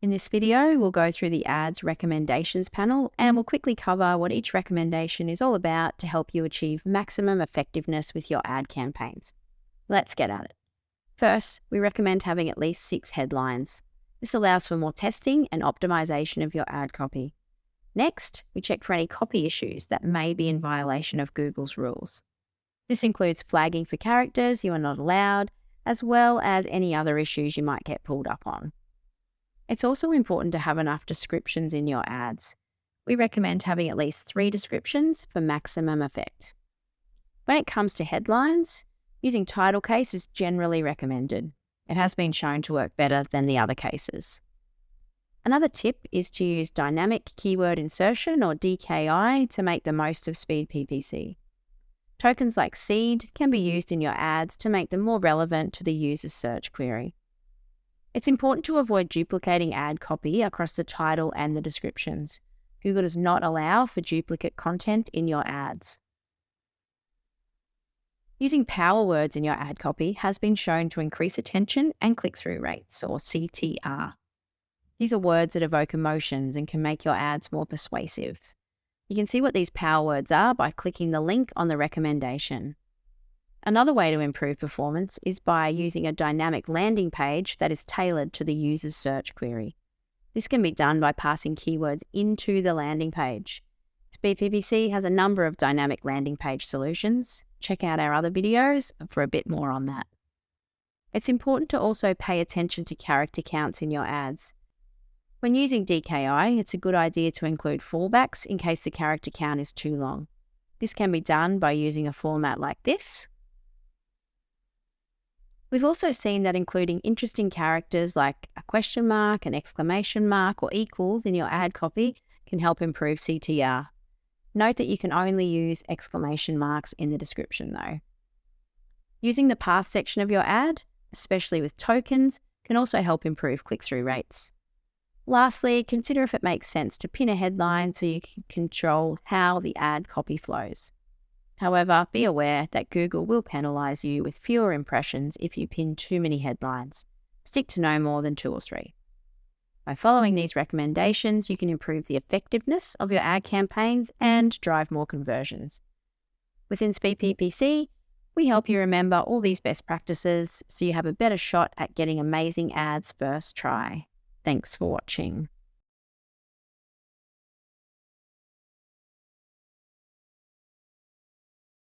In this video, we'll go through the ads recommendations panel and we'll quickly cover what each recommendation is all about to help you achieve maximum effectiveness with your ad campaigns. Let's get at it. First, we recommend having at least 6 headlines. This allows for more testing and optimization of your ad copy. Next, we check for any copy issues that may be in violation of Google's rules. This includes flagging for characters you are not allowed, as well as any other issues you might get pulled up on. It's also important to have enough descriptions in your ads. We recommend having at least 3 descriptions for maximum effect. When it comes to headlines, using title case is generally recommended. It has been shown to work better than the other cases. Another tip is to use dynamic keyword insertion or DKI to make the most of speed PPC. Tokens like seed can be used in your ads to make them more relevant to the user's search query. It's important to avoid duplicating ad copy across the title and the descriptions. Google does not allow for duplicate content in your ads. Using power words in your ad copy has been shown to increase attention and click-through rates, or CTR. These are words that evoke emotions and can make your ads more persuasive. You can see what these power words are by clicking the link on the recommendation. Another way to improve performance is by using a dynamic landing page that is tailored to the user's search query. This can be done by passing keywords into the landing page. Speed PPC has a number of dynamic landing page solutions. Check out our other videos for a bit more on that. It's important to also pay attention to character counts in your ads. When using DKI, it's a good idea to include fallbacks in case the character count is too long. This can be done by using a format like this. We've also seen that including interesting characters like a question mark, an exclamation mark, or equals in your ad copy can help improve CTR. Note that you can only use exclamation marks in the description though. Using the path section of your ad, especially with tokens, can also help improve click-through rates. Lastly, consider if it makes sense to pin a headline so you can control how the ad copy flows. However, be aware that Google will penalize you with fewer impressions if you pin too many headlines. Stick to no more than 2 or 3. By following these recommendations, you can improve the effectiveness of your ad campaigns and drive more conversions. Within Speed PPC, we help you remember all these best practices so you have a better shot at getting amazing ads first try. Thanks for watching.